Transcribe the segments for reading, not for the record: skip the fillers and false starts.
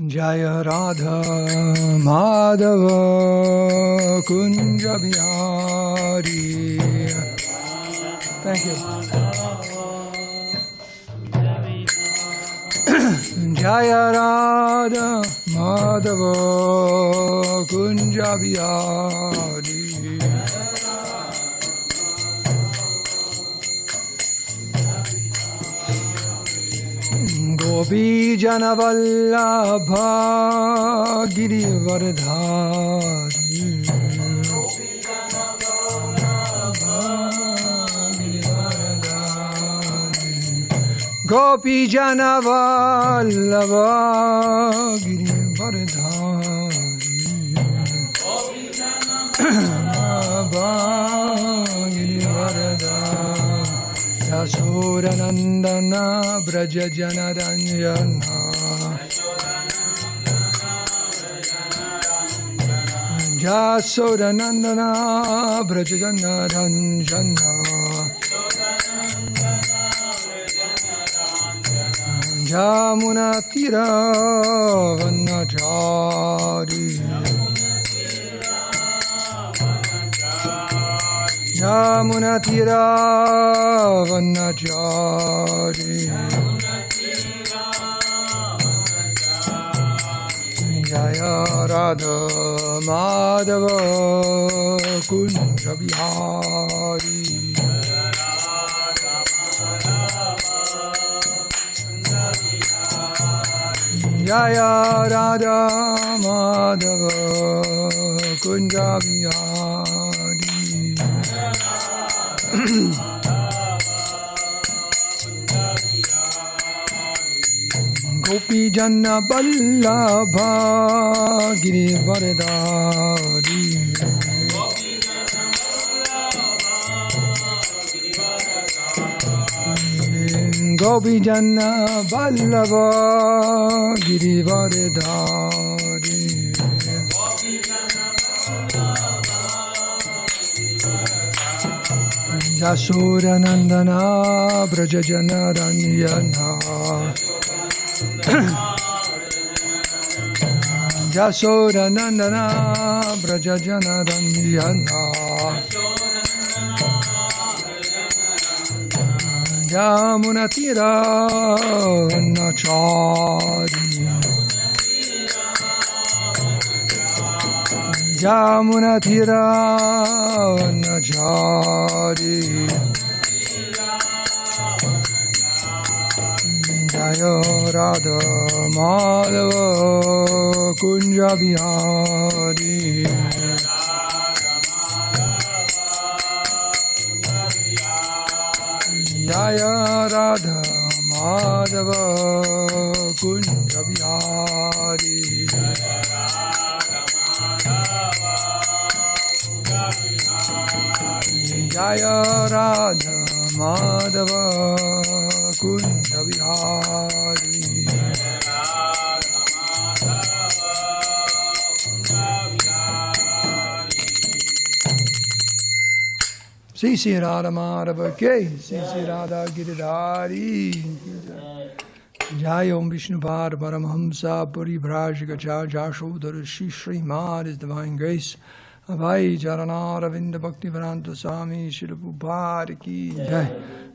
Jaya Radha Madhava Kunja Bihari. Thank you. Jaya Radha Madhava Kunja Bihari. Gopi Jana Vallabha Girivardhari. Gopi Jana Vallabha Girivardhari. Yasura Nandana Braja Janaranjana. Yasura Nandana Braja Janaranjana. Jamuna Tira Vanachari. Yamuna Tira Vanachari. Jaya Radha Madhava Kunja Bihari. Jaya Radha Madhava Kunja Bihari. Gopi Jana Vallabha Girivardhari. Gopi Jana Vallabha Girivardhari. Yasura Nandana Braja Janaranjana. Yasura Nandana Braja Janaranjana. Yamuna Tira Nachari. Yamuna Tira Nachari. Jaya Radha Madhava Kunja Bihari. Jaya Radha Madhava Kunja Bihari. Jaya Radha Madhava Kunja Bihari. Sri Radha Madhava Ke, Sri Radha Giridhari. Jai Om Vishnu Pad Paramhamsa Parivrajika Jashodhara Srimad His Divine Grace. Avai Charanaravinda Bhaktivedanta Swami Śrīla Prabhupada Ki Jai.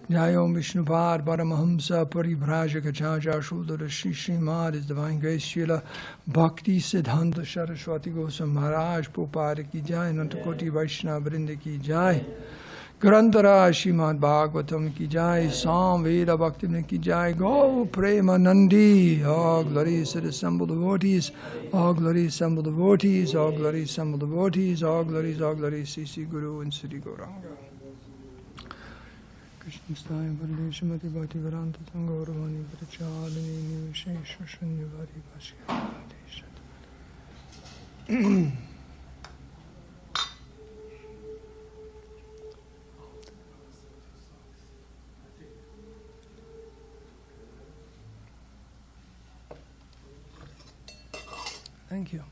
Jai Om Vishnu Pad Paramhamsa Parivrajaka Jashodhara Srimad His Divine Grace Śrīla Bhakti Siddhanta Saraswati Goswami Maharaj Prabhupada Ki Jai. Nantakoti Vaishnava Vrinda Ki Jai. Grantara Srimad Bhagavatam Ki Jai. Sam Veda Bhakti Ki Jai. Go Prema Nandi. All glories to the assembled devotees. All glories assembled devotees. All glories assembled devotees. All glories, Sri Guru and Sri Gauranga. Krishna Staya Bande Srimati Bhakti Vedanta Sangauravani Vṛtrāsura Nivashesha Shanyavari Vasya. Thank you.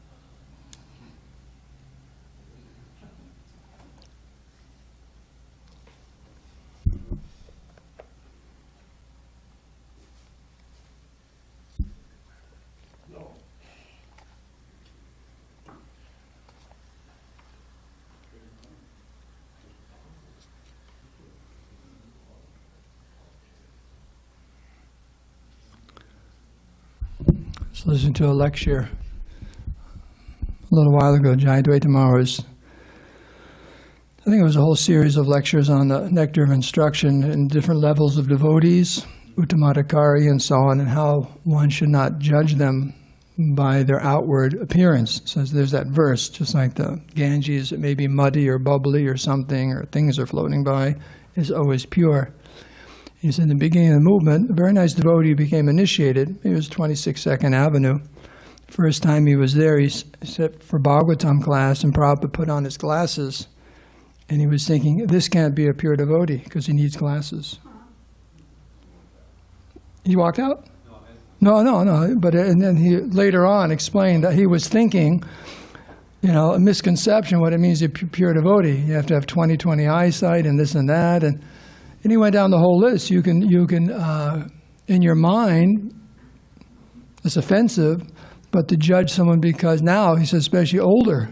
was listening to a lecture a little while ago. Jayadvaita Maharaj, I think it was a whole series of lectures on the nectar of instruction and different levels of devotees, Uttamadhikari and so on, and how one should not judge them by their outward appearance. So there's that verse, just like the Ganges, it may be muddy or bubbly or something, or things are floating by, is always pure. He said in the beginning of the movement, a very nice devotee became initiated. He was 26 2nd Avenue. First time he was there, he sat for Bhagavatam class, and Prabhupada put on his glasses, and he was thinking, this can't be a pure devotee, because he needs glasses. He walked out? No. But and then he later on explained that he was thinking, a misconception what it means to be a pure devotee. You have to have 20/20 eyesight and this and that, and he went down the whole list. You can in your mind, it's offensive, but to judge someone because now he says, especially older,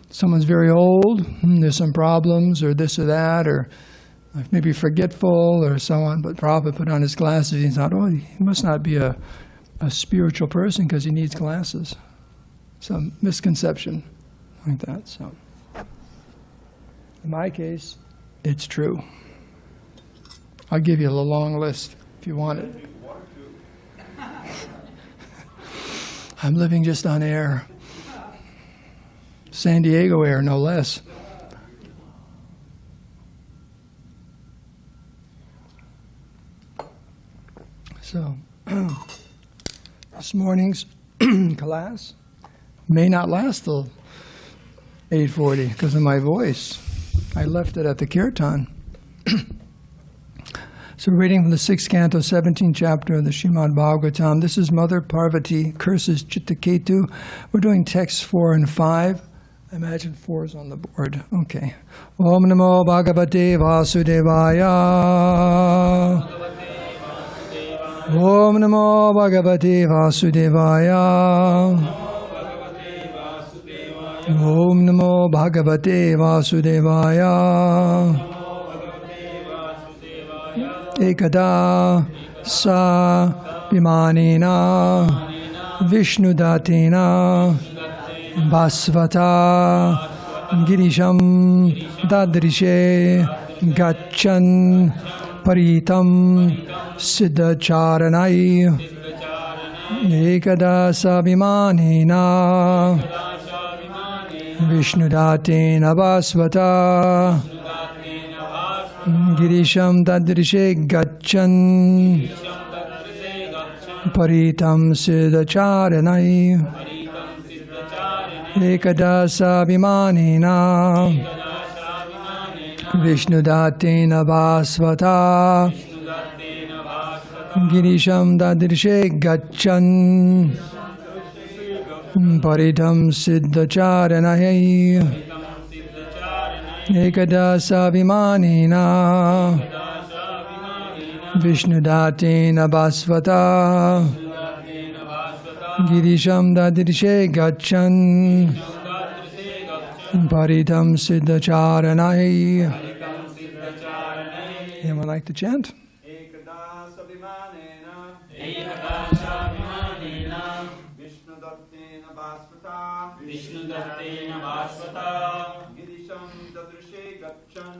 someone's very old, there's some problems or this or that, or maybe forgetful or so on, but Prabhupada put on his glasses. He thought, he must not be a spiritual person because he needs glasses. Some misconception like that. So, in my case, it's true. I'll give you a long list if you want it. I'm living just on air. San Diego air, no less. So, this morning's class may not last till 8:40 because of my voice. I left it at the kirtan. So we're reading from the 6th canto, 17th chapter of the Srimad Bhagavatam. This is Mother Pārvatī curses Citraketu. We're doing texts 4 and 5. I imagine 4 is on the board. Okay. Om Namo Bhagavate Vasudevaya. Om Namo Bhagavate Vasudevaya. Om Namo Bhagavate Vasudevaya. Ekada sa vimanena Vishnudatina Bhasvata Girisham Dadrishe Gachan Paritam Siddhacharanai Ekada sa vimanena Vishnudatina Bhasvata Girisham Dadrishe Gachan Paritam Siddhacharanai Ekadasa Vimanena Vishnudatina Bhasvata Girisham Dadrishe Gachan Paritam Siddhacharanai Ekadasa Vimanena Vishnudatina Bhasvata Girisham Dadrishe Gachan Paritam Siddhacharanai. Anyone like to chant? Ekadasa Vimanena Vishnudatina Bhasvata Girisham Dadrishe Gachan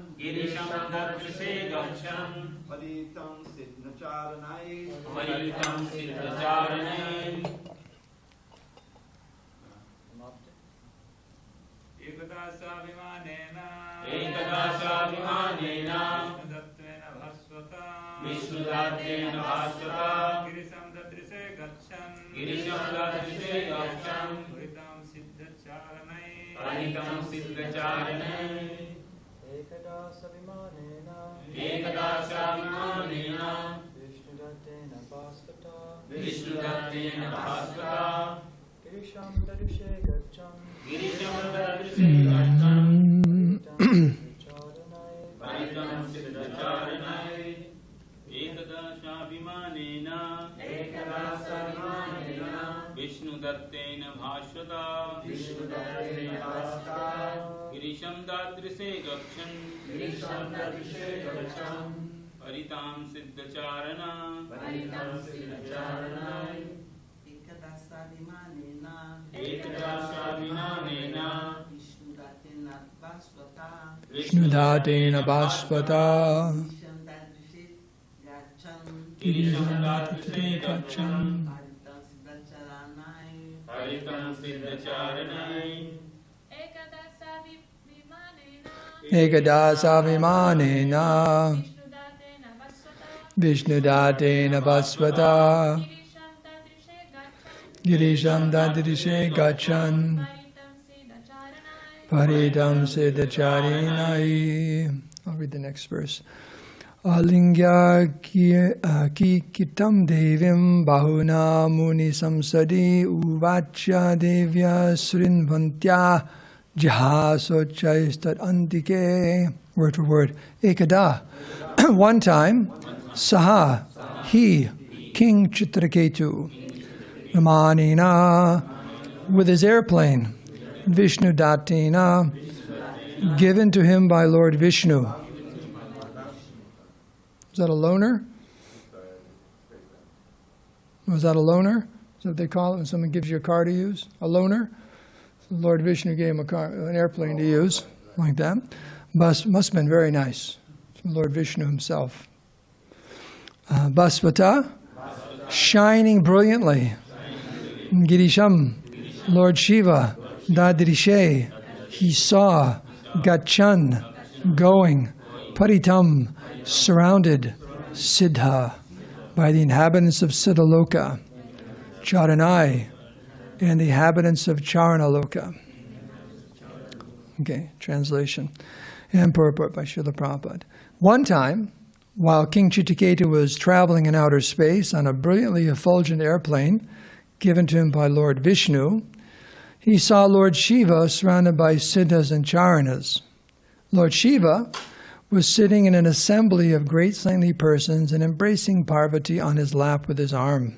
Paritam Siddhacharanai. Ekadasa Vimanena Vishnudatina Bhasvata Girisham Dadrishe Gachan Paritam Siddhacharanai. Ekadasa Vimanena Vishnudatina Bhasvata Girisham Dadrishe Gachan Paritam Siddhacharanai. Ekadasa Vimanena Vishnudatina Bhasvata Girisham Dadrishe Gachan Paritam Siddhacharanai. Ekadasa Vishnudatena Bhasvata Girishandatite Gachan Haritam Siddhacharanai Ekadasa Vimanena Vishnudatena Bhasvata Girisham Dadrishe Gachan Paritam Siddhacharinai. I'll read the next verse. Alingya kitam devim bahuna muni samsadi uvacha devya srinvantya jahasochaistat antike. Word for word. Ekada. One time, saha, he, King Citraketu, Ramanina, with his airplane, Vishnudatena, given to him by Lord Vishnu. Is that a loaner? Was that a loaner? Is that what they call it when someone gives you a car to use? A loaner? So Lord Vishnu gave him a car, an airplane to use, like that. Must have been very nice. From Lord Vishnu himself. Bhasvata, shining brilliantly. Girisham, Lord Śiva, Dadrishe, he saw. Gachan, going. Paritam, surrounded. Siddha, by the inhabitants of Siddhaloka. Charanai, and the inhabitants of Charanaloka. Okay, translation. And purport by Srila Prabhupada. One time, while King Citraketu was traveling in outer space on a brilliantly effulgent airplane given to him by Lord Vishnu, he saw Lord Śiva surrounded by Siddhas and Charanas. Lord Śiva was sitting in an assembly of great saintly persons and embracing Pārvatī on his lap with his arm.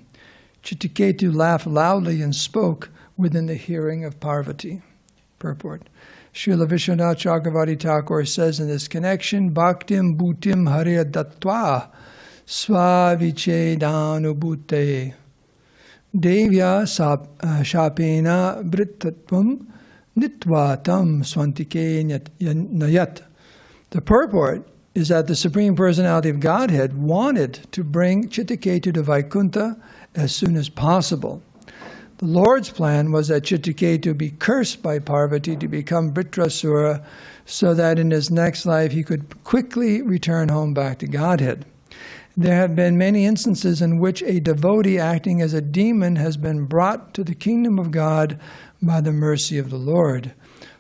Citraketu laughed loudly and spoke within the hearing of Pārvatī. Purport. Srila Vishwanath Chakravarti Thakur says in this connection, Bhaktim bhutim hare dattva svavichedanubhute devya shapena vṛtrāsura nitvatam swantike nayat. The purport is that the Supreme Personality of Godhead wanted to bring Citraketu to Vaikuṇṭha as soon as possible. The Lord's plan was that Citraketu be cursed by Pārvatī to become Vṛtrāsura so that in his next life he could quickly return home back to Godhead. There have been many instances in which a devotee acting as a demon has been brought to the kingdom of God by the mercy of the Lord.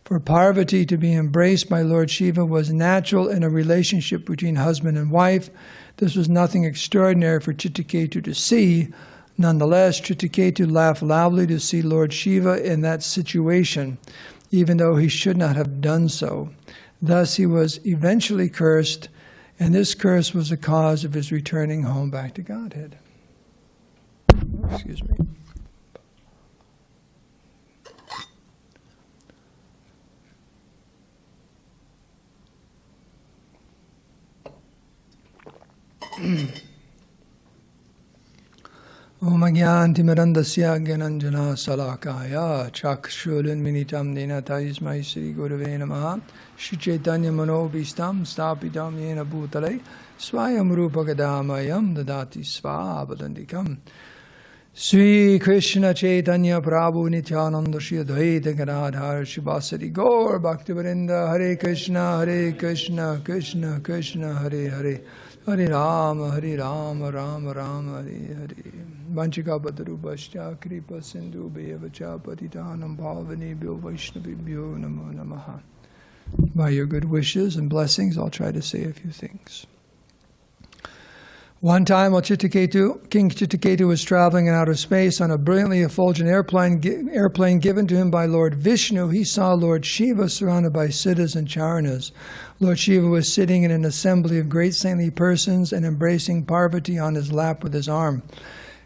For Pārvatī to be embraced by Lord Śiva was natural in a relationship between husband and wife. This was nothing extraordinary for Citraketu to see. Nonetheless, Citraketu laughed loudly to see Lord Śiva in that situation, even though he should not have done so. Thus he was eventually cursed, and this curse was the cause of his returning home back to Godhead. Excuse me. Om Ajnantimirandasya Gyananjana Salakaya Chakshulunminitam Nena Taismai Sri Gurave Namaha Shri Chaitanya Manobhistam Stapitam Yena Bhutale Swayam Rupakadamayam Dadati Svabadandikam Sri Krishna Chaitanya Prabhu Nityananda Shri Advaita Gadadhar Shivasari Gaur Bhaktivinoda Hare Krishna Krishna Krishna Hare Hare Hare Rama Rama Rama Hare Hare Vanchika Patarubhascha Kripa Sindhu Bhavacha Patitanam Bhavanebhyo Vaishnavibhyo Namo Namaha. By your good wishes and blessings, I'll try to say a few things. One time while King Citraketu was traveling in outer space on a brilliantly effulgent airplane given to him by Lord Vishnu, he saw Lord Śiva surrounded by Siddhas and Charanas. Lord Śiva was sitting in an assembly of great saintly persons and embracing Pārvatī on his lap with his arm.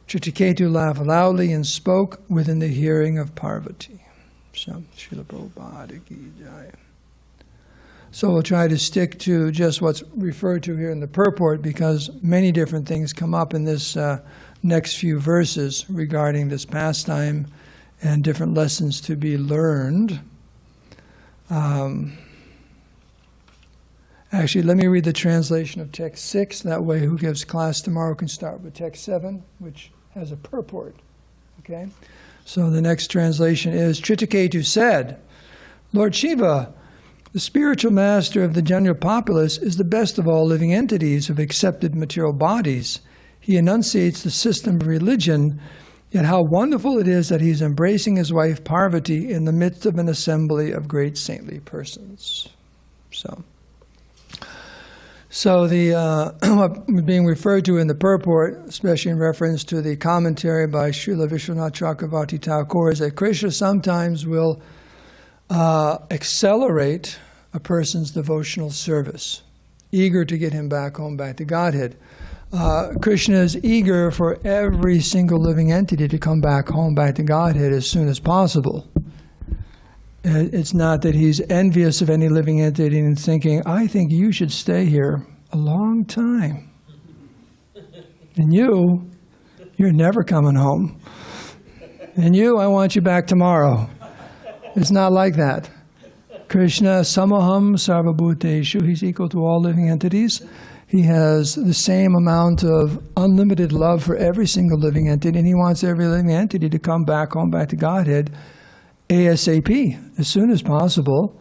Citraketu laughed loudly and spoke within the hearing of Pārvatī. So, Srila Prabhupada ki jai. So we'll try to stick to just what's referred to here in the purport, because many different things come up in this next few verses regarding this pastime and different lessons to be learned. Actually, let me read the translation of text 6. That way, who gives class tomorrow can start with text 7, which has a purport. Okay? So the next translation is, Citraketu said, Lord Śiva, the spiritual master of the general populace, is the best of all living entities who have accepted material bodies. He enunciates the system of religion, yet how wonderful it is that he is embracing his wife Pārvatī in the midst of an assembly of great saintly persons. So the what being referred to in the purport, especially in reference to the commentary by Srila Vishwanath Chakravarti Thakur, is that Krishna sometimes will accelerate a person's devotional service, eager to get him back home, back to Godhead. Krishna is eager for every single living entity to come back home, back to Godhead as soon as possible. It's not that he's envious of any living entity and thinking, I think you should stay here a long time. And you're never coming home. And I want you back tomorrow. It's not like that. Krishna, samaham sarvabhuteshu, he's equal to all living entities. He has the same amount of unlimited love for every single living entity, and he wants every living entity to come back home, back to Godhead, ASAP, as soon as possible.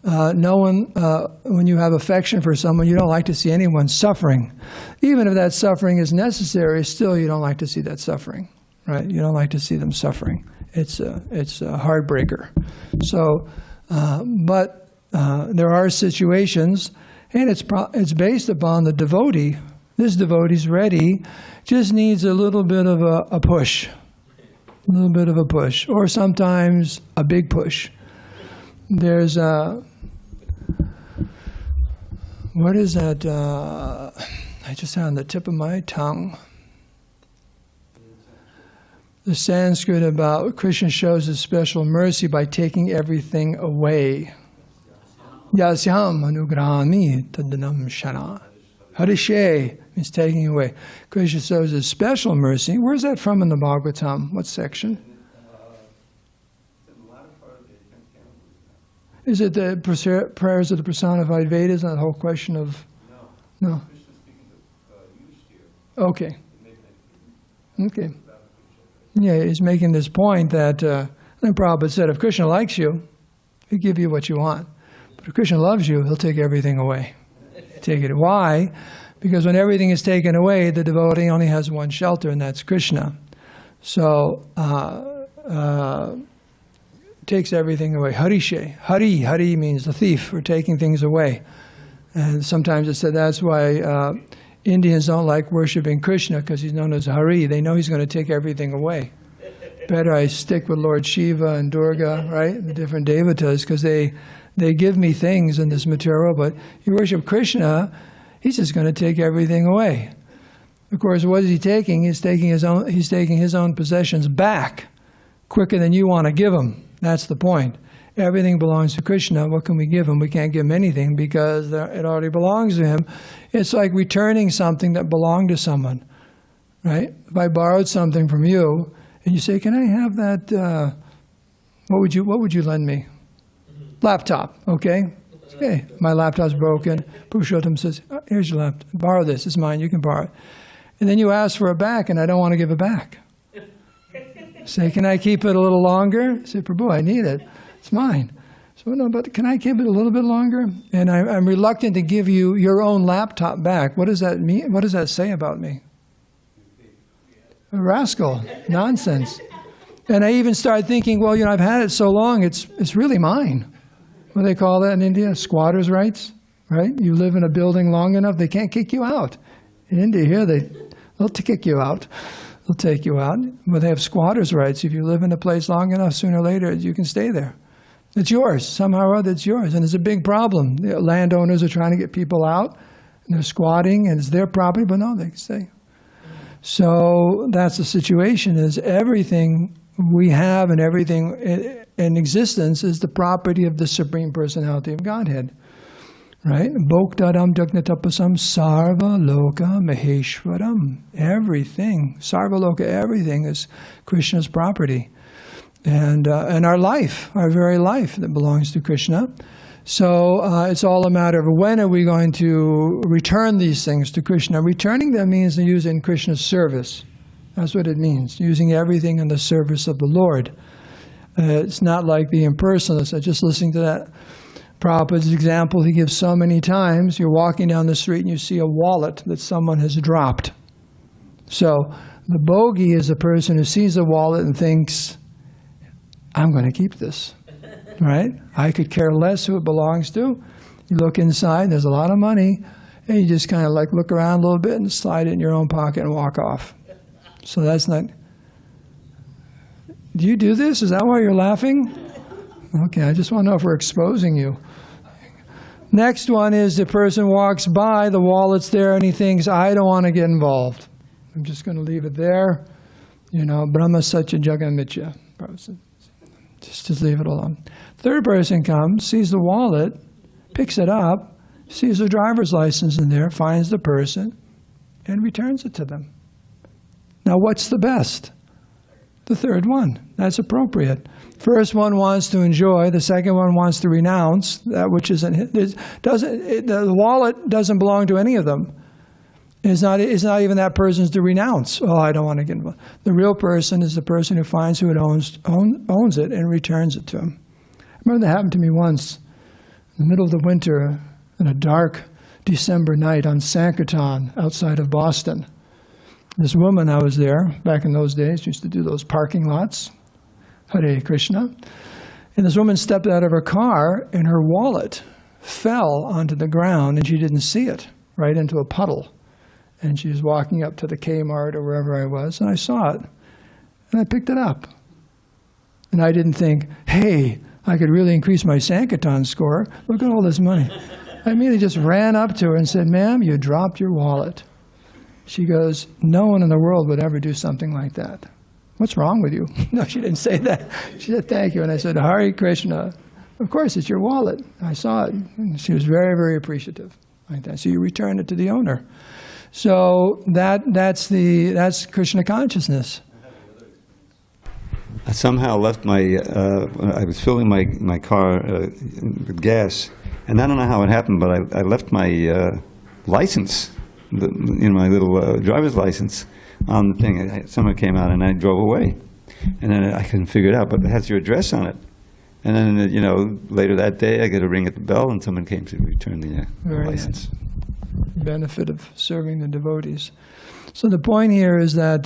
When you have affection for someone, you don't like to see anyone suffering. Even if that suffering is necessary, still you don't like to see that suffering, right? You don't like to see them suffering. It's a heartbreaker. So, but there are situations, and it's based upon the devotee. This devotee's ready, just needs a little bit of a push. A little bit of a push, or sometimes a big push. There's what is that? I just had on the tip of my tongue. The Sanskrit about Krishna shows his special mercy by taking everything away. Yasyam anugrahami tadanam shana. Harishe means taking away. Krishna shows his special mercy. Where's that from in the Bhagavatam? What section? Is it the prayers of the personified Vedas and the whole question of... No. Okay. Okay. Yeah, he's making this point that, then Prabhupada said, if Krishna likes you, he'll give you what you want. But if Krishna loves you, he'll take everything away. Take it. Why? Because when everything is taken away, the devotee only has one shelter, and that's Krishna. So, takes everything away. Harishe. Hari means the thief, or taking things away. And sometimes it's said that's why Indians don't like worshiping Krishna, because he's known as Hari. They know he's going to take everything away. Better I stick with Lord Śiva and Durga, right? The different devatas, because they give me things in this material, but you worship Krishna, he's just going to take everything away. Of course, what is he taking? He's taking his own possessions back quicker than you want to give him. That's the point. Everything belongs to Krishna. What can we give him? We can't give him anything because it already belongs to him. It's like returning something that belonged to someone, right? If I borrowed something from you and you say, "Can I have that? What would you lend me?" Laptop, okay? Okay, my laptop's broken. Purushottam says, "Here's your laptop. Borrow this. It's mine. You can borrow it." And then you ask for it back, and I don't want to give it back. Say, "Can I keep it a little longer?" Say, "Prabhu, I need it. It's mine." So, "No, but can I keep it a little bit longer?" And I'm reluctant to give you your own laptop back. What does that mean? What does that say about me? A rascal. Nonsense. And I even started thinking, well, I've had it so long, it's really mine. What do they call that in India? Squatters' rights, right? You live in a building long enough, they can't kick you out. In India here, they'll kick you out. They'll take you out. But they have squatters' rights. If you live in a place long enough, sooner or later, you can stay there. It's yours. Somehow or other, it's yours. And it's a big problem. The landowners are trying to get people out, and they're squatting, and it's their property, but no, they can stay. So that's the situation, is everything we have and everything in existence is the property of the Supreme Personality of Godhead. Right? Bhoktadam jagnatapasam sarva loka maheshwaram. Everything, sarva loka, everything is Krishna's property. And our life, our very life that belongs to Krishna. So it's all a matter of when are we going to return these things to Krishna. Returning them means to use it in Krishna's service. That's what it means, using everything in the service of the Lord. It's not like the impersonalist. Just listening to that Prabhupada's example he gives so many times. You're walking down the street and you see a wallet that someone has dropped. So the bogey is a person who sees a wallet and thinks, I'm going to keep this, right? I could care less who it belongs to. You look inside, there's a lot of money, and you just kind of like look around a little bit and slide it in your own pocket and walk off. So that's not... Do you do this? Is that why you're laughing? Okay, I just want to know if we're exposing you. Next one is the person walks by, the wallet's there, and he thinks, I don't want to get involved. I'm just going to leave it there. You know, Brahma Satya Jagammitya. Just leave it alone. Third person comes, sees the wallet, picks it up, sees the driver's license in there, finds the person, and returns it to them. Now what's the best? The third one. That's appropriate. First one wants to enjoy, the second one wants to renounce that which isn't his. The wallet doesn't belong to any of them. It's not even that person's to renounce. Oh, I don't want to get involved. The real person is the person who finds who it owns it and returns it to him. I remember that happened to me once in the middle of the winter on a dark December night on Sankirtan outside of Boston. This woman, I was there back in those days, used to do those parking lots, Hare Krishna. And this woman stepped out of her car and her wallet fell onto the ground and she didn't see it, right into a puddle. And she was walking up to the Kmart or wherever I was, and I saw it. And I picked it up. And I didn't think, hey, I could really increase my Sankirtan score. Look at all this money. I immediately just ran up to her and said, ma'am, you dropped your wallet. She goes, no one in the world would ever do something like that. What's wrong with you? No, she didn't say that. She said, thank you. And I said, Hare Krishna. Of course, it's your wallet. I saw it. And she was very, very appreciative. Like that. So you return it to the owner. So that's Krishna consciousness. I somehow left I was filling my car with gas, and I don't know how it happened, but I left my license, my little driver's license on the thing. Someone came out and I drove away, and then I couldn't figure it out, but it has your address on it. And then, later that day, I got a ring at the bell, and someone came to return the license. Nice. Benefit of serving the devotees. So the point here is that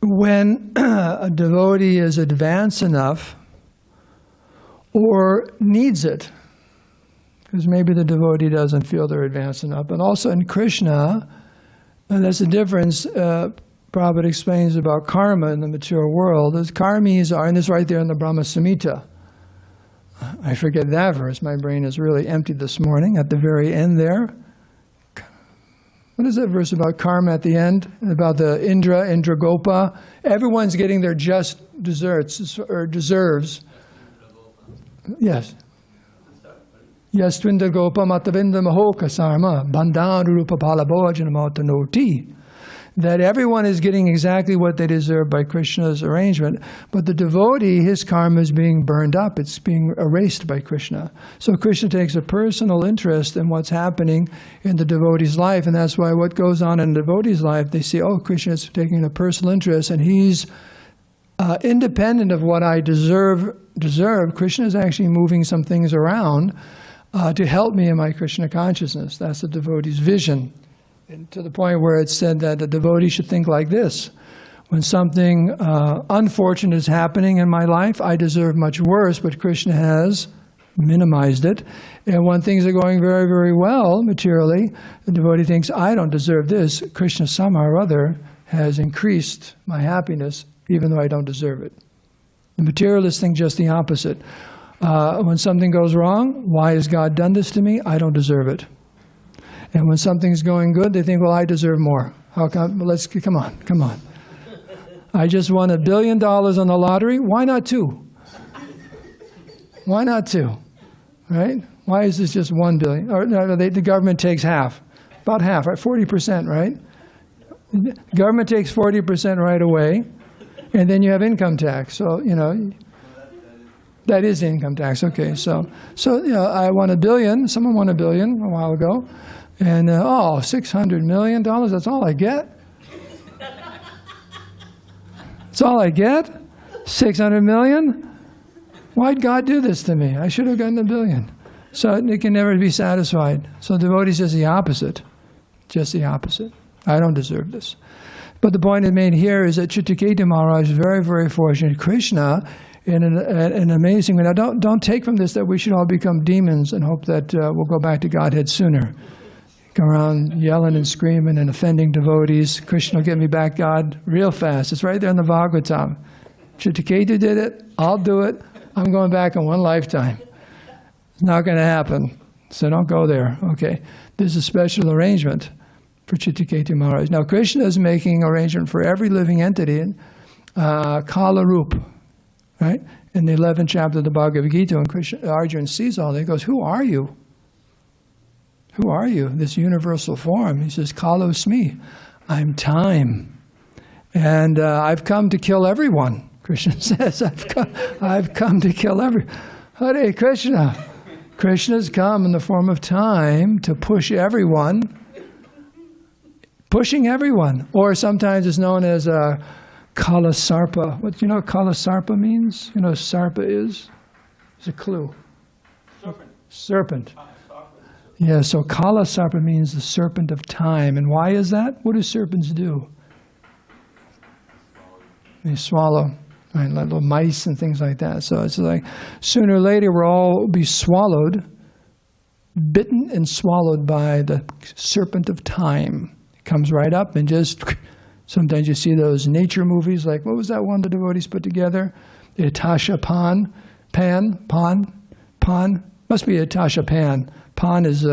when a devotee is advanced enough or needs it, because maybe the devotee doesn't feel they're advanced enough, but also in Krishna, and that's the difference Prabhupada explains about karma in the mature world, is karmis are, and it's right there in the Brahma Samhita. I forget that verse. My brain is really empty this morning. At the very end there. What is that verse about karma at the end? About the Indra Gopa? Everyone's getting their just deserts, or deserves. Yes. Yes, Twinda Gopa Matavinda Mahoka Sarma, Bandhan Rupa Palabhojan Matanoti. That everyone is getting exactly what they deserve by Krishna's arrangement, but the devotee, his karma is being burned up, it's being erased by Krishna. So Krishna takes a personal interest in what's happening in the devotee's life, and that's why what goes on in the devotee's life, they see, oh, Krishna is taking a personal interest, and he's independent of what I deserve. Krishna is actually moving some things around to help me in my Krishna consciousness. That's the devotee's vision. And to the point where it's said that the devotee should think like this. When something unfortunate is happening in my life, I deserve much worse, but Krishna has minimized it. And when things are going very, very well materially, the devotee thinks, I don't deserve this. Krishna somehow or other has increased my happiness, even though I don't deserve it. The materialists think just the opposite. When something goes wrong, why has God done this to me? I don't deserve it. And when something's going good, they think, well, I deserve more. How come? Come on. I just won $1 billion on the lottery. Why not 2? Why not 2? Right? Why is this just 1 billion? Or no, the government takes half, about half, right? 40%, right? The government takes 40% right away, and then you have income tax. So, you know, that is income tax. Okay, so you know, I won $1 billion. Someone won $1 billion a while ago, and $600 million. That's all I get. That's all I get. 600 million. Why'd God do this to me? I should have gotten $1 billion. So it can never be satisfied. So devotee says the opposite. Just the opposite. I don't deserve this. But the point made here is that Citraketu Maharaj is very, very fortunate. Krishna, in an amazing way. Now don't take from this that we should all become demons and hope that we'll go back to Godhead sooner. Go around yelling and screaming and offending devotees. Krishna will get me back, God, real fast. It's right there in the Bhagavatam. Citraketu did it. I'll do it. I'm going back in one lifetime. It's not going to happen. So don't go there. Okay. There's a special arrangement for Citraketu Maharaj. Now Krishna is making arrangement for every living entity in Kala Rup, right? In the 11th chapter of the Bhagavad Gita, when Arjuna sees all that, he goes, who are you? Who are you? This universal form. He says, Kalosmi. I'm time. And I've come to kill everyone. Krishna says, I've come to kill everyone. Hare Krishna. Krishna's come in the form of time to push everyone, pushing everyone. Or sometimes it's known as Kala Sarpa. What do you know what Kala Sarpa means? You know what Sarpa is? It's a clue. Serpent. Yeah, so Kala Sarpa means the serpent of time. And why is that? What do serpents do? They swallow. Right, like little mice and things like that. So it's like sooner or later we'll all be swallowed, bitten and swallowed by the serpent of time. It comes right up and just, sometimes you see those nature movies like, what was that one the devotees put together? The Atasha Pan. Must be Atasha Pan. Pan is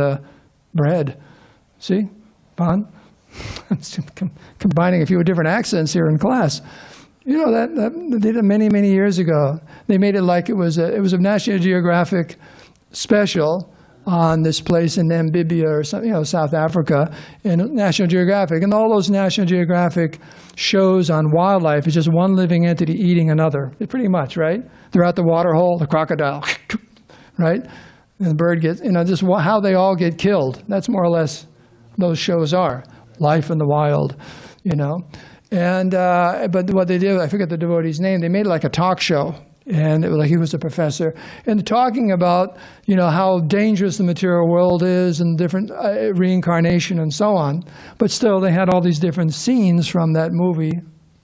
bread. See? Pan. I'm combining a few different accents here in class. You know, that they did it many, many years ago. They made it like it was a National Geographic special on this place in Namibia or something, you know, South Africa, in National Geographic. And all those National Geographic shows on wildlife is just one living entity eating another. Pretty much, right? They're at the water hole, the crocodile, right? And the bird gets, you know, just how they all get killed. That's more or less those shows are. Life in the wild, you know. And but what they did, I forget the devotee's name, they made it like a talk show. And it was like he was a professor. And talking about, you know, how dangerous the material world is and different reincarnation and so on. But still, they had all these different scenes from that movie,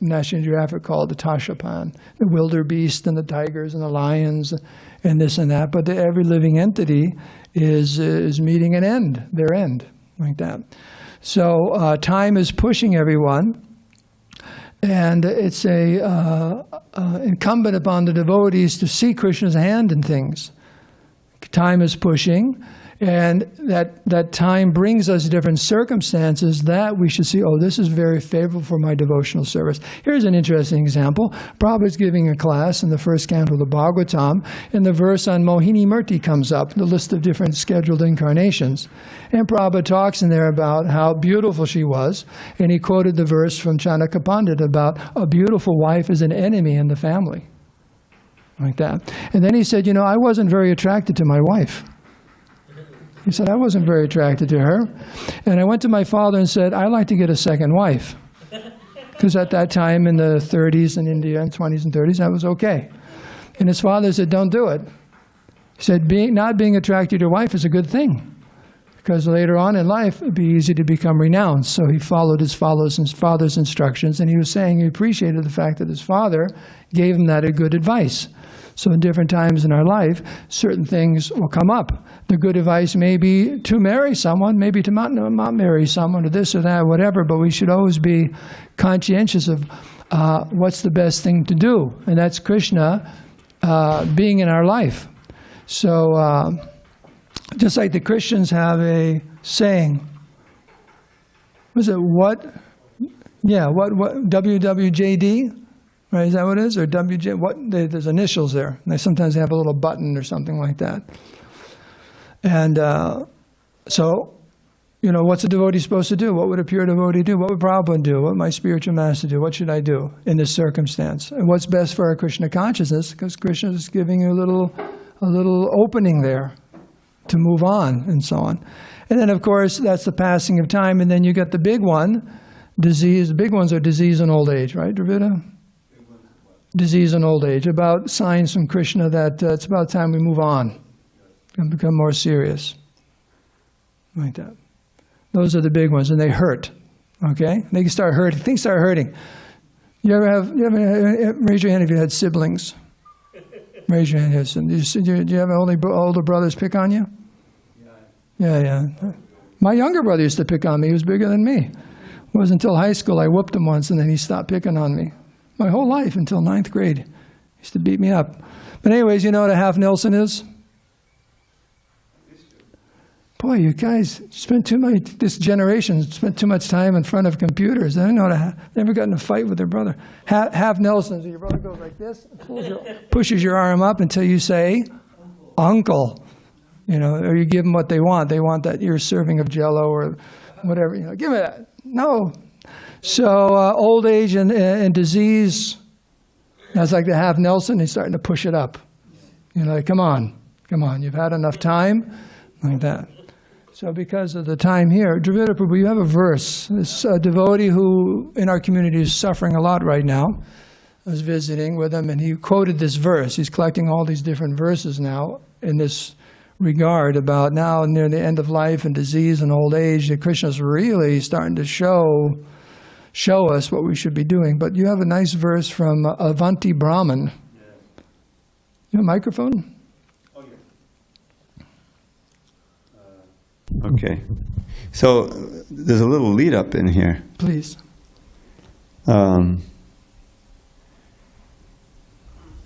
National Geographic, called the Tashapan. The wildebeest and the tigers and the lions and this and that. But every living entity is meeting an end, their end, like that. So time is pushing everyone. And it's incumbent upon the devotees to see Krishna's hand in things. Time is pushing, and that time brings us different circumstances that we should see, oh, this is very favorable for my devotional service. Here's an interesting example. Prabhupada's giving a class in the first canto of the Bhagavatam, and the verse on Mohini Murti comes up, the list of different scheduled incarnations. And Prabhupada talks in there about how beautiful she was, and he quoted the verse from Chanaka Pandit about a beautiful wife is an enemy in the family, like that. And then he said, you know, I wasn't very attracted to my wife. He said, I wasn't very attracted to her. And I went to my father and said, I'd like to get a second wife. Because at that time in the 30s in India, and 20s and 30s, that was okay. And his father said, don't do it. He said, not being attracted to your wife is a good thing. Because later on in life, it would be easy to become renounced. So he followed his father's instructions. And he was saying he appreciated the fact that his father gave him that good advice. So in different times in our life, certain things will come up. The good advice may be to marry someone, maybe to not marry someone, or this or that, whatever, but we should always be conscientious of what's the best thing to do. And that's Krishna being in our life. So just like the Christians have a saying, was it what? Yeah, what WWJD? Right, is that what it is? Or WJ, there's initials there. And they sometimes have a little button or something like that. And so, what's a devotee supposed to do? What would a pure devotee do? What would Prabhupada do? What would my spiritual master do? What should I do in this circumstance? And what's best for our Krishna consciousness? Because Krishna is giving you a little opening there to move on and so on. And then, of course, that's the passing of time. And then you get the big one, disease. The big ones are disease and old age, right, Dravida? Disease and old age. About signs from Krishna that it's about time we move on and become more serious. Like that. Those are the big ones, and they hurt. Okay? They can start hurting. Things start hurting. You ever raise your hand if you had siblings? Raise your hand. Yes. Do you have older brothers pick on you? Yeah. My younger brother used to pick on me. He was bigger than me. It wasn't until high school I whooped him once, and then he stopped picking on me. My whole life until 9th grade. He used to beat me up. But anyways, you know what a half Nelson is? Boy, you guys spent this generation spent too much time in front of computers. They don't know how to never got in a fight with their brother. Half Nelsons, your brother goes like this, pushes your arm up until you say, Uncle. Or you give them what they want. They want that your serving of Jell-O or whatever. Give me that. No. So old age and disease, that's like the half Nelson. He's starting to push it up. Like, come on. You've had enough time. Like that. So because of the time here, Dravida Prabhu, you have a verse. This devotee who in our community is suffering a lot right now. I was visiting with him and he quoted this verse. He's collecting all these different verses now in this regard about now near the end of life and disease and old age that Krishna's really starting to show us what we should be doing. But you have a nice verse from Avanti Brahman. You have a microphone? Okay. So there's a little lead up in here. Please.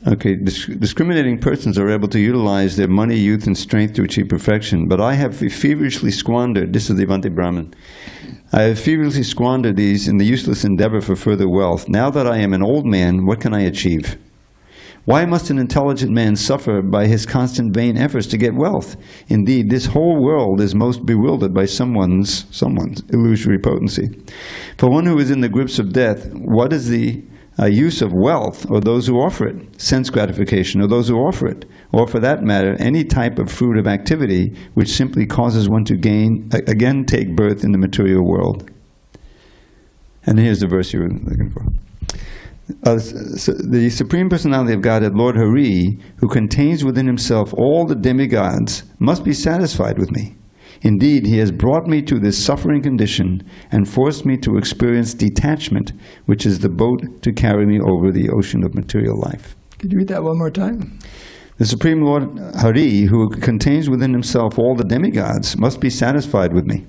Okay, discriminating persons are able to utilize their money, youth, and strength to achieve perfection, but I have feverishly squandered, this is the Avanti Brahman, I have feverishly squandered these in the useless endeavor for further wealth. Now that I am an old man, what can I achieve? Why must an intelligent man suffer by his constant vain efforts to get wealth? Indeed, this whole world is most bewildered by someone's illusory potency. For one who is in the grips of death, what is the use of wealth or those who offer it? Sense gratification or those who offer it? Or for that matter, any type of fruit of activity which simply causes one to again take birth in the material world. And here's the verse you were looking for. The Supreme Personality of Godhead, Lord Hari, who contains within himself all the demigods, must be satisfied with me. Indeed, he has brought me to this suffering condition and forced me to experience detachment, which is the boat to carry me over the ocean of material life. Could you read that one more time? The Supreme Lord Hari, who contains within himself all the demigods, must be satisfied with me.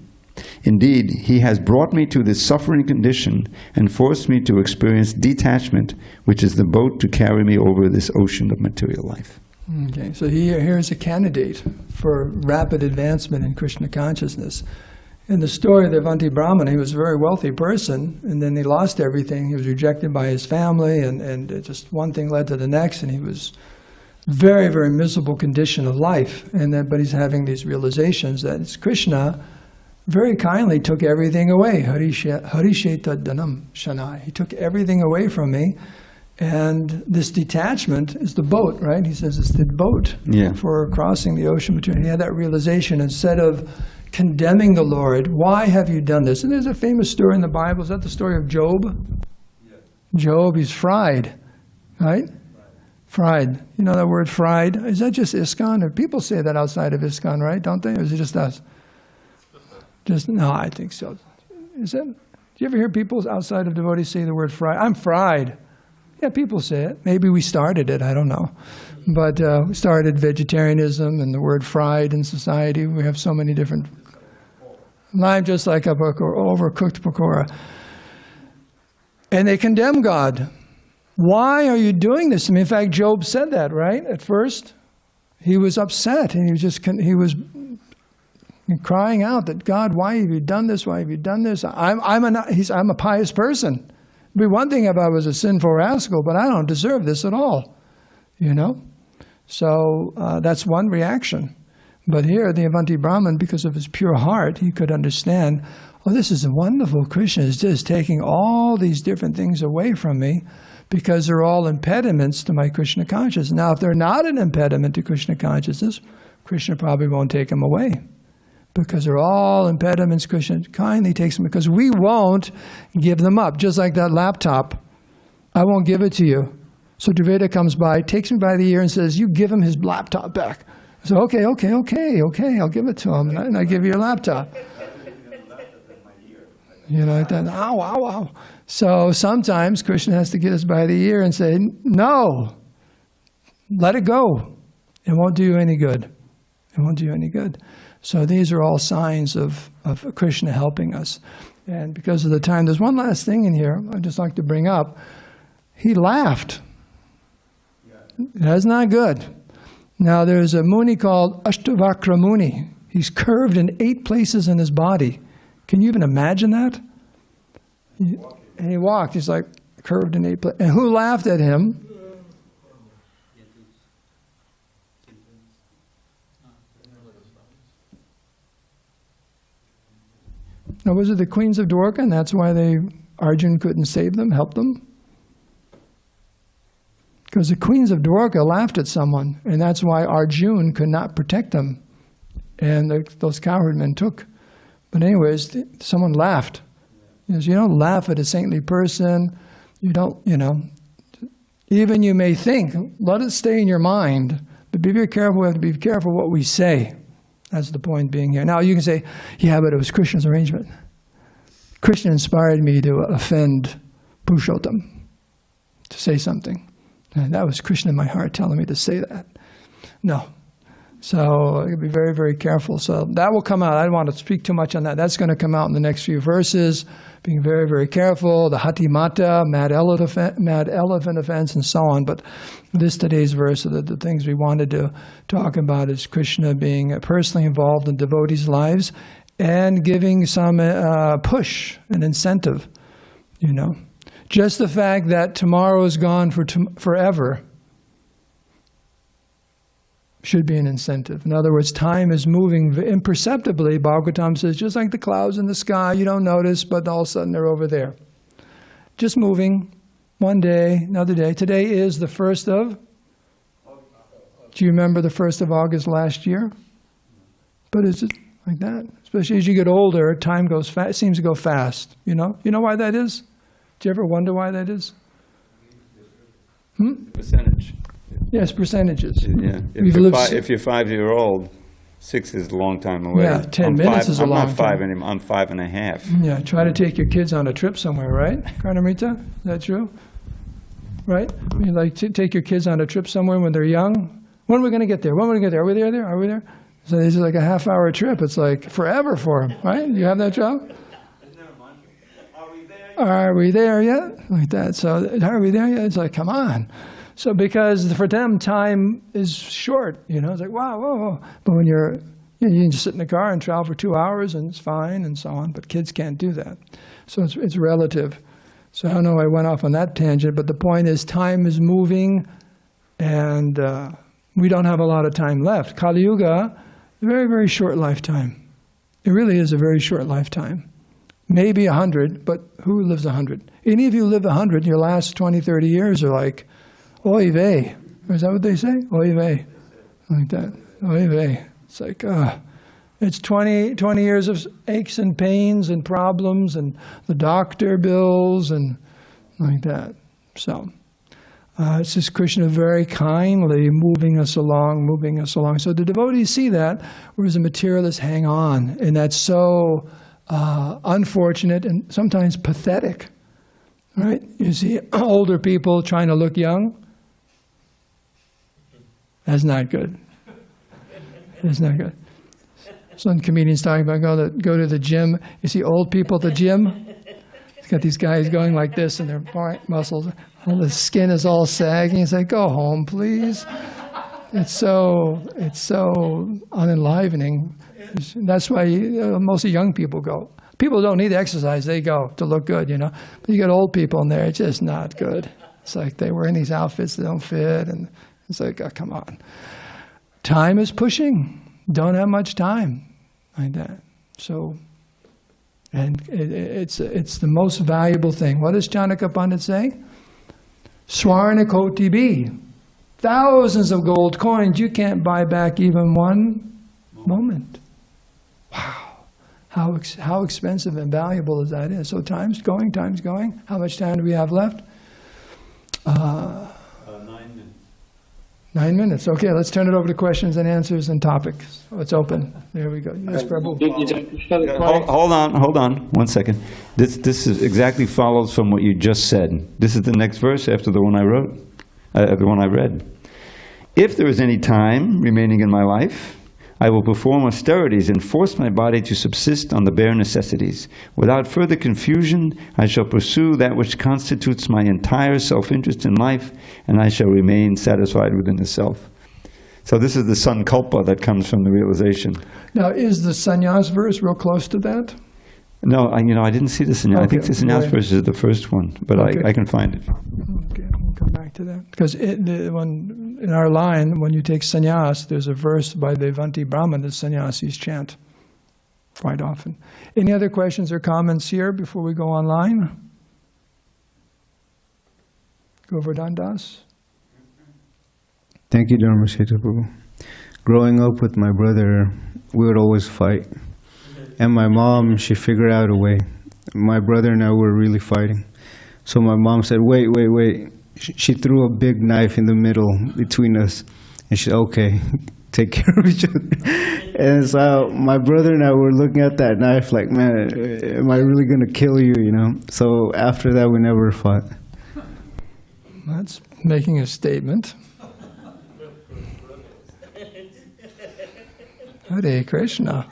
Indeed, he has brought me to this suffering condition and forced me to experience detachment, which is the boat to carry me over this ocean of material life. Okay, so here's a candidate for rapid advancement in Krishna consciousness. In the story of the Avanti Brahman, he was a very wealthy person, and then he lost everything. He was rejected by his family, and just one thing led to the next, and he was very, very miserable condition of life. But he's having these realizations that it's Krishna very kindly took everything away. Harisheta Dhanam Shanai. He took everything away from me. And this detachment is the boat, right? He says it's the boat for crossing the ocean between. He had that realization. Instead of condemning the Lord, why have you done this? And there's a famous story in the Bible. Is that the story of Job? Yeah. Job, he's fried, right? Fried. You know that word fried? Is that just ISKCON? Or people say that outside of ISKCON, right? Don't they? Or is it just us? No, I think so. Is it? Do you ever hear people outside of devotees say the word fried? I'm fried. Yeah, people say it. Maybe we started it, I don't know. But we started vegetarianism and the word fried in society. We have so many different... I'm just like a overcooked pakora. And they condemn God. Why are you doing this? I mean, in fact, Job said that, right? At first, he was upset. And he was crying out that, God, why have you done this? Why have you done this? I'm a pious person. It'd be one thing if I was a sinful rascal, but I don't deserve this at all, you know? So that's one reaction. But here, the Avanti Brahman, because of his pure heart, he could understand, oh, this is wonderful. Krishna is just taking all these different things away from me because they're all impediments to my Krishna consciousness. Now, if they're not an impediment to Krishna consciousness, Krishna probably won't take them away. Because they're all impediments, Krishna kindly takes them, because we won't give them up. Just like that laptop, I won't give it to you. So Dvaita comes by, takes me by the ear and says, you give him his laptop back. I say, okay, I'll give it to him, and I give you your laptop. You know, like that, ow. So sometimes Krishna has to get us by the ear and say, no, let it go. It won't do you any good. It won't do you any good. So these are all signs of Krishna helping us. And because of the time, there's one last thing in here I'd just like to bring up. He laughed. That's not good. Now there's a Muni called Ashtavakra Muni. He's curved in 8 places in his body. Can you even imagine that? And he walked. He's like curved in 8 places. And who laughed at him? Now, was it the queens of Dwarka, and that's why Arjun couldn't save them, help them? Because the queens of Dwarka laughed at someone, and that's why Arjun could not protect them. And those cowherd men took. But anyways, someone laughed. You don't laugh at a saintly person. You don't, even you may think, let it stay in your mind, but be very careful. We have to be careful what we say. That's the point being here. Now you can say, yeah, but it was Krishna's arrangement. Krishna inspired me to offend Purushottam, to say something. And that was Krishna in my heart telling me to say that. No. So I gotta be very, very careful. So that will come out. I don't want to speak too much on that. That's going to come out in the next few verses. Being very, very careful. The Hatimata, mad elephant offense, and so on. But today's verse, the things we wanted to talk about is Krishna being personally involved in devotees' lives and giving some push, an incentive. Just the fact that tomorrow is gone forever should be an incentive. In other words, time is moving imperceptibly. Bhagavatam says, just like the clouds in the sky, you don't notice, but all of a sudden they're over there. Just moving, one day, another day. Today is the 1st of? Do you remember the 1st of August last year? But it's just like that. Especially as you get older, time goes fast, seems to go fast. You know why that is? Do you ever wonder why that is? Percentage. Yes, percentages. Yeah. If you're 5-year-old, 6 is a long time away. Yeah, 10 minutes is a long time. I'm not 5 anymore. I'm 5.5. Yeah, try to take your kids on a trip somewhere, right? Karnamrita, is that true? Right? You like to take your kids on a trip somewhere when they're young. When are we going to get there? When are we going to get there? Are we there? Are we there? So this is like a half-hour trip. It's like forever for them, right? You have that job? Are we there yet? Like that. So are we there yet? It's like, come on. So because for them, time is short, it's like, wow, whoa. But when you can just sit in the car and travel for 2 hours and it's fine and so on, but kids can't do that. So it's relative. So I don't know, I went off on that tangent, but the point is time is moving and we don't have a lot of time left. Kali Yuga, a very, very short lifetime. It really is a very short lifetime. Maybe 100, but who lives 100? Any of you live 100, your last 20, 30 years are like, oy vey. Is that what they say? Oy vey. Like that. Oy vey. It's like, it's 20 years of aches and pains and problems and the doctor bills and like that. So, it's just Krishna very kindly moving us along. So the devotees see that, whereas the materialists hang on. And that's so unfortunate and sometimes pathetic. Right? You see older people trying to look young. That's not good. It's not good. Some comedians talking about go to the gym. You see old people at the gym? It's got these guys going like this and their muscles, all the skin is all sagging. It's like, go home, please. It's so unenlivening. That's why mostly young people go. People don't need exercise, they go to look good, But you get old people in there, it's just not good. It's like they wear in these outfits that don't fit and it's like, oh, come on. Time is pushing. don't have much time like that. So, and it's the most valuable thing. What does Chanaka Pandit say? Swarna Koti B. Thousands of gold coins, you can't buy back even one moment. Wow. How expensive and valuable is that? So time's going. How much time do we have left? 9 minutes. 9 minutes. Okay, let's turn it over to questions and answers and topics. It's open. There we go. Yes, Prabhu. Hold on. 1 second. This is exactly follows from what you just said. This is the next verse after the one I wrote, the one I read. If there is any time remaining in my life, I will perform austerities and force my body to subsist on the bare necessities. Without further confusion, I shall pursue that which constitutes my entire self-interest in life, and I shall remain satisfied within the self. So this is the sankalpa that comes from the realization. Now, is the sannyas verse real close to that? No, I didn't see the sannyas. Okay. I think the sannyas verse is the first one, but Okay. I can find it. Okay, we'll come back to that. Because in our line, when you take sannyas, there's a verse by the Vanti Brahman that sannyasis chant quite often. Any other questions or comments here before we go online? Govardhan Das? Thank you, Dharmasetu Prabhu. Growing up with my brother, we would always fight. And my mom, she figured out a way. My brother and I were really fighting. So my mom said, wait. She threw a big knife in the middle between us. And she said, okay, take care of each other. And so my brother and I were looking at that knife like, man, am I really going to kill you, So after that, we never fought. That's making a statement. Hare Krishna.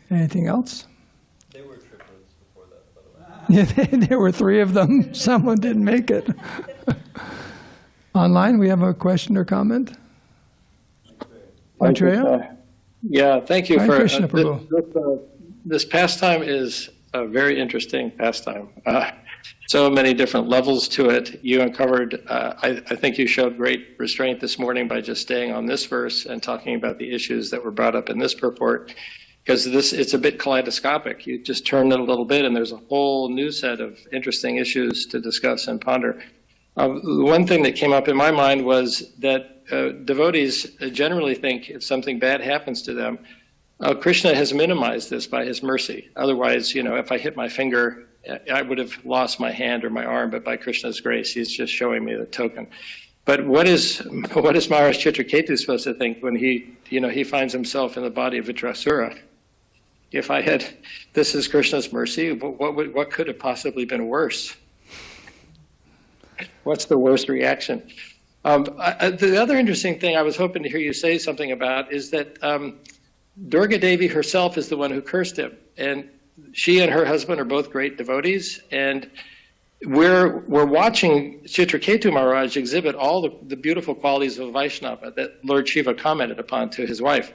Anything else? They were triplets before that, by the way. Yeah, there were 3 of them. Someone didn't make it. Online, we have a question or comment? Andrea? Yeah, thank you Hare for Krishna, Prabhu. this pastime is a very interesting pastime. So many different levels to it. You uncovered, I think you showed great restraint this morning by just staying on this verse and talking about the issues that were brought up in this purport. Because it's a bit kaleidoscopic. You just turn it a little bit and there's a whole new set of interesting issues to discuss and ponder. The one thing that came up in my mind was that devotees generally think if something bad happens to them, Krishna has minimized this by his mercy. Otherwise, if I hit my finger, I would have lost my hand or my arm, but by Krishna's grace, he's just showing me the token. But what is Maharaj Citraketu supposed to think when he finds himself in the body of Vṛtrāsura? This is Krishna's mercy, what could have possibly been worse? What's the worst reaction? The other interesting thing I was hoping to hear you say something about is that Durga Devi herself is the one who cursed him, and she and her husband are both great devotees, and we're watching Citraketu Maharaj exhibit all the beautiful qualities of Vaishnava that Lord Śiva commented upon to his wife.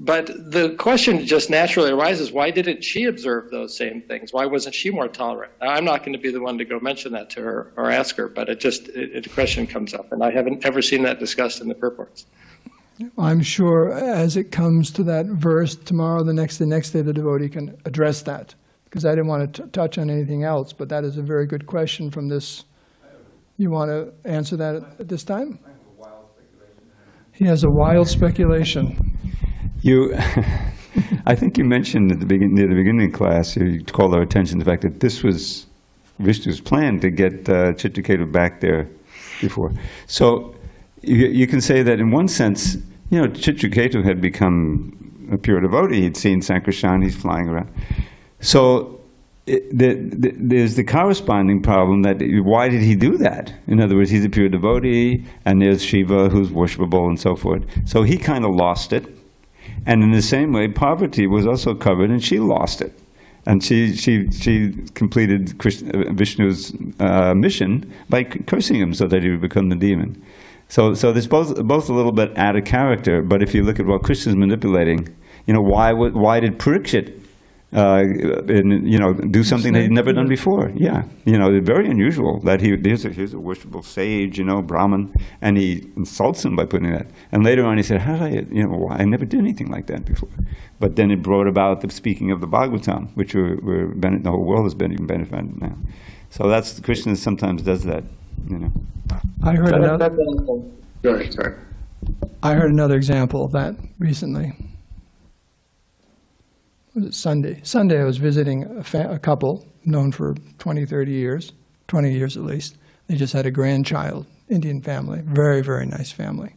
But the question just naturally arises, why didn't she observe those same things? Why wasn't she more tolerant? Now, I'm not going to be the one to go mention that to her or ask her, but the question comes up, and I haven't ever seen that discussed in the purports. I'm sure as it comes to that verse tomorrow, the next day, the devotee can address that. Because I didn't want to touch on anything else, but that is a very good question from this. You want to answer that at this time? He has a wild speculation. I think you mentioned near the beginning of class, you called our attention to the fact that this was Vishnu's plan to get Citraketu back there before. So you can say that in one sense, Citraketu had become a pure devotee. He'd seen Sankirtan, he's flying around. So there's the corresponding problem that why did he do that? In other words, he's a pure devotee, and there's Śiva who's worshipable and so forth. So he kind of lost it. And in the same way, Pārvatī was also covered, and she lost it. And she completed Vishnu's mission by cursing him so that he would become the demon. So there's both a little bit out of character. But if you look at what Krishna's manipulating, why did Parikshit and do something that he'd never done before. Yeah, very unusual that here's a worshipful sage, Brahmin, and he insults him by putting that. And later on, he said, "How did I never did anything like that before." But then it brought about the speaking of the Bhagavatam, which the whole world has been benefited now. So that's Krishna sometimes does that. I heard another. Sorry. I heard another example of that recently. Was it Sunday? Sunday I was visiting a couple known for 20 years at least. They just had a grandchild, Indian family, very, very nice family.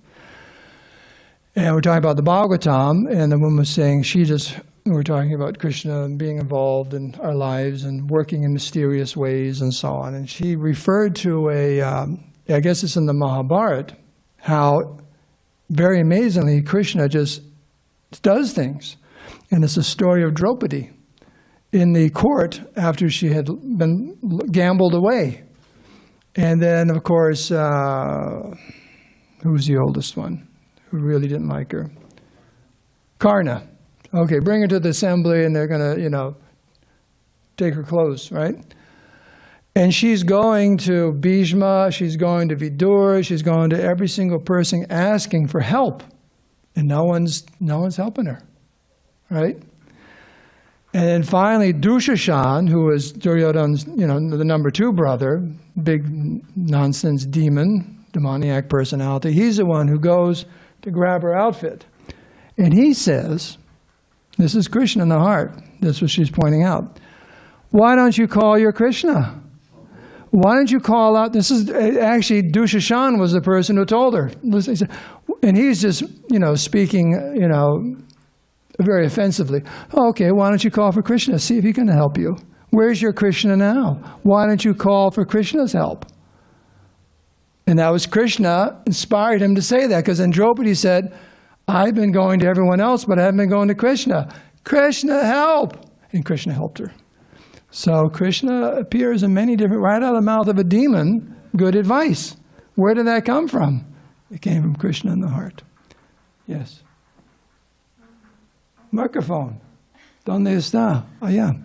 And we're talking about the Bhagavatam, and the woman was saying we're talking about Krishna and being involved in our lives and working in mysterious ways and so on. And she referred to I guess it's in the Mahabharata, how very amazingly Krishna just does things. And it's a story of Draupadi in the court after she had been gambled away. And then, of course, who was the oldest one who really didn't like her? Karna. Okay, bring her to the assembly and they're going to, take her clothes, right? And she's going to Bhishma, she's going to Vidur, she's going to every single person asking for help. And no one's helping her. Right? And then finally, Dushashan, who was Duryodhana's, the number 2 brother, big nonsense demoniac personality, he's the one who goes to grab her outfit. And he says, this is Krishna in the heart, this is what she's pointing out, why don't you call your Krishna? Why don't you call out, this is, actually, Dushashan was the person who told her. And he's just, speaking, very offensively. Oh, okay, why don't you call for Krishna? See if he can help you. Where's your Krishna now? Why don't you call for Krishna's help? And that was Krishna inspired him to say that, because then Draupadi said, I've been going to everyone else, but I haven't been going to Krishna. Krishna, help! And Krishna helped her. So Krishna appears in many different, right out of the mouth of a demon, good advice. Where did that come from? It came from Krishna in the heart. Yes. Microphone. ¿Dónde está? Allá.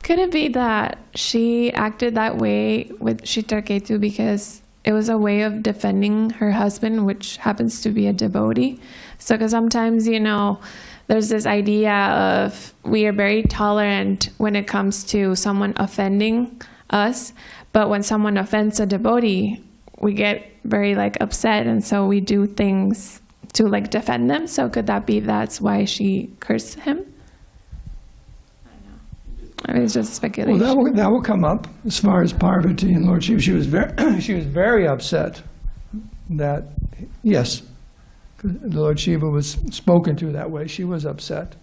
Could it be that she acted that way with Citraketu because it was a way of defending her husband, which happens to be a devotee? So, because sometimes, there's this idea of we are very tolerant when it comes to someone offending us, but when someone offends a devotee, we get very upset, and so we do things to defend them. So could that be that's why she cursed him? I mean, it's just speculation. Well, that will come up as far as Pārvatī and Lord Śiva. She was very upset that, yes, the Lord Śiva was spoken to that way. She was upset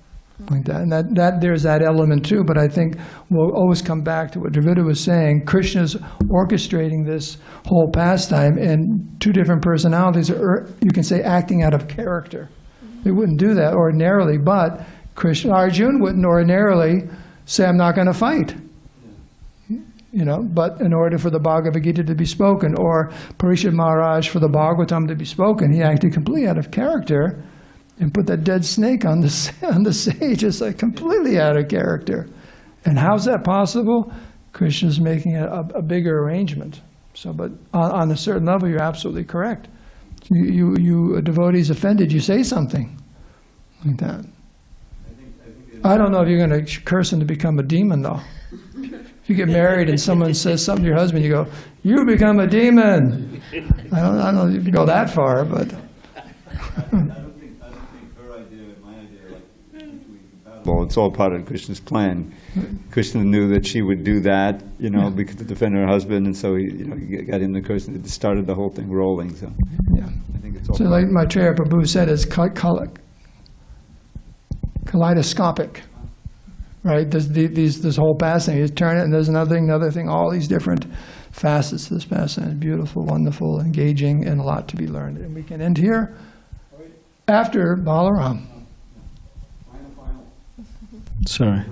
like that. And that there's that element too, but I think we'll always come back to what Dravida was saying. Krishna's orchestrating this whole pastime, and 2 different personalities are, you can say, acting out of character. They wouldn't do that ordinarily, but Arjuna wouldn't ordinarily say, I'm not going to fight. But in order for the Bhagavad Gita to be spoken, or Parishad Maharaj for the Bhagavatam to be spoken, he acted completely out of character and put that dead snake on the sage. It's completely out of character. And how's that possible? Krishna's making a bigger arrangement. So, but on a certain level, you're absolutely correct. A devotee's offended, you say something like that. I don't know if you're going to curse him to become a demon, though. If you get married and someone says something to your husband, you go, you become a demon. I don't know if you can go that far, but... Well, it's all part of Krishna's plan. Krishna knew that she would do that, because to defend her husband, and so he got in the curse, and it started the whole thing rolling. So, yeah. I think it's all. So, like Maitreya Prabhu said, it's kaleidoscopic, right? This whole pastime, you turn it, and there's another thing. All these different facets of this pastime is beautiful, wonderful, engaging, and a lot to be learned. And we can end here after Balaram. Sorry.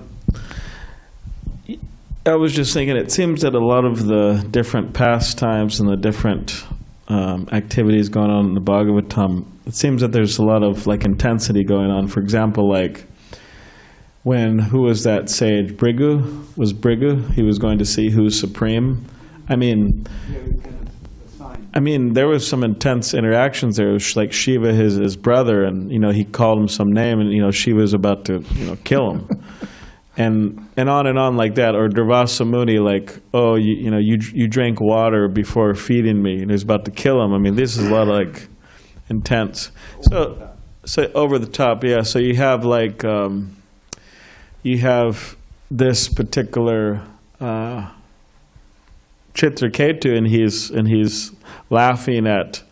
I was just thinking, it seems that a lot of the different pastimes and the different activities going on in the Bhagavatam, it seems that there's a lot of like intensity going on. For example, like who was that sage? Bhrigu? He was going to see who's supreme. I mean, there was some intense interactions there. It was like Śiva, his brother, and he called him some name, and Śiva was about to kill him, and on like that. Or Dravasa Muni, like, oh, you drank water before feeding me, and he was about to kill him. I mean, this is a lot of like intense. So over the top, yeah. So you have like you have this particular Citraketu, and he's laughing at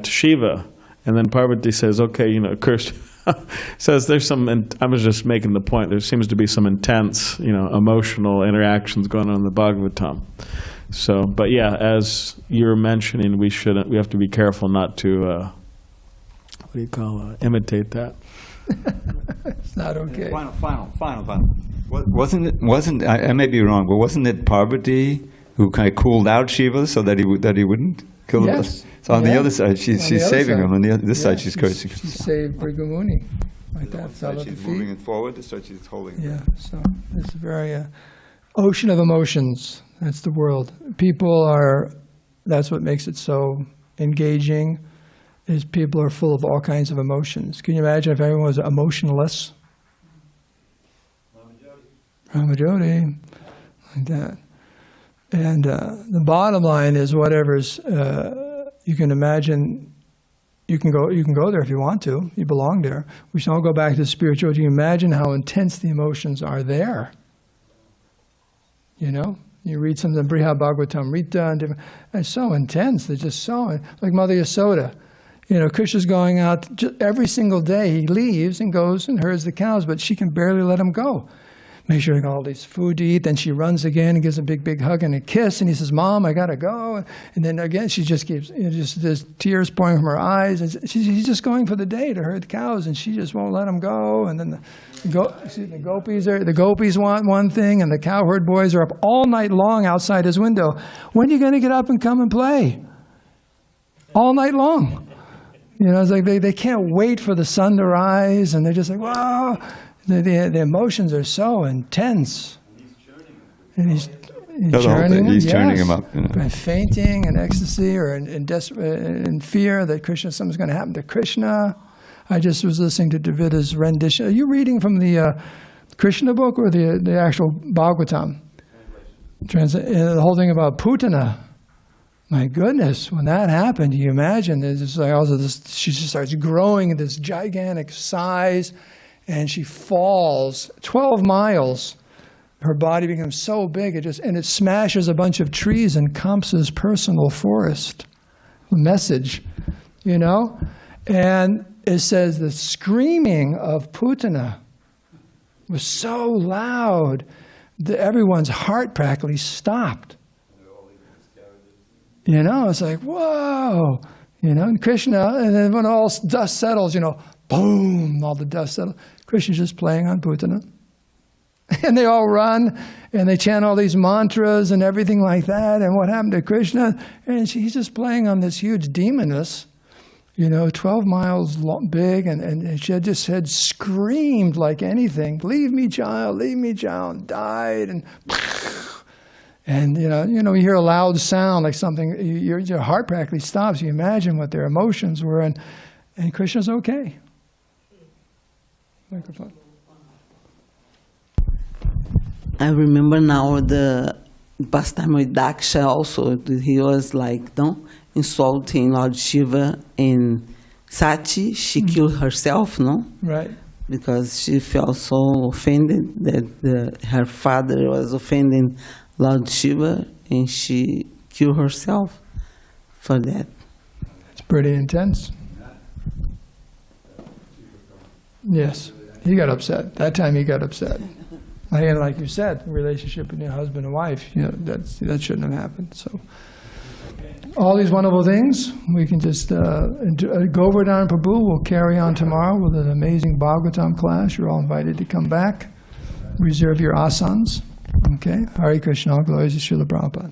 Śiva, and then Pārvatī says, okay, Krishna says there's some. I was just making the point. There seems to be some intense, emotional interactions going on in the Bhagavatam. So, but yeah, as you're mentioning, we have to be careful not to imitate that. It's not okay. Final. Wasn't I may be wrong, but wasn't it Pārvatī who kind of cooled out Śiva so that he wouldn't kill him? Yes. So on the other side, she's saving him. On this side, she's cursing him. She saved Bhrigu Muni, like that. She's moving it forward. This side, she's holding it. Yeah. So it's a very ocean of emotions. That's the world. People are. That's what makes it so engaging. Is people are full of all kinds of emotions. Can you imagine if everyone was emotionless? Ramajoti, like that. And the bottom line is whatever's you can imagine. You can go there if you want to. You belong there. We should all go back to spirituality. You imagine how intense the emotions are there. You read some of the Brihad Bhagavatam, Rita, and different. It's so intense. They're just so like Mother Yasoda. Krishna's going out every single day. He leaves and goes and herds the cows, but she can barely let him go. Make sure he got all this food to eat. Then she runs again and gives a big hug and a kiss. And he says, "Mom, I gotta go." And then again, she just keeps there's tears pouring from her eyes. And he's just going for the day to herd the cows, and she just won't let him go. And then the gopis want one thing, and the cowherd boys are up all night long outside his window. When are you going to get up and come and play? All night long. It's like they can't wait for the sun to rise, and they're just like, wow. The emotions are so intense. And he's churning him up. By fainting and ecstasy or in fear that something's going to happen to Krishna. I just was listening to Davida's rendition. Are you reading from the Krishna book or the actual Bhagavatam? The whole thing about Putana. My goodness, when that happened, you imagine there's just like also this. She just starts growing in this gigantic size, and she falls 12 miles. Her body becomes so big, it smashes a bunch of trees in Kamsa's personal forest. Message, and it says the screaming of Putana was so loud that everyone's heart practically stopped. It's like, whoa, and Krishna, and then when all dust settles, boom, all the dust settles. Krishna's just playing on Putana. And they all run, and they chant all these mantras and everything like that. And what happened to Krishna? And he's just playing on this huge demoness, 12 miles big, and she had screamed like anything, leave me, child, and died, and you hear a loud sound like something, your heart practically stops. You imagine what their emotions were, and Krishna's okay. Microphone. I remember now the pastime with Daksha also. He was insulting Lord Śiva, and Sati, she killed herself, no? Right. Because she felt so offended that her father was offending Lord Śiva, and she killed herself for that. It's pretty intense. Yes, he got upset. That time he got upset. And like you said, relationship between husband and wife, that shouldn't have happened. So, all these wonderful things, we can just Govardhan Prabhu will carry on tomorrow with an amazing Bhagavatam class. You're all invited to come back. Reserve your asanas. Okay? Hare Krishna, glories to Srila Prabhupada.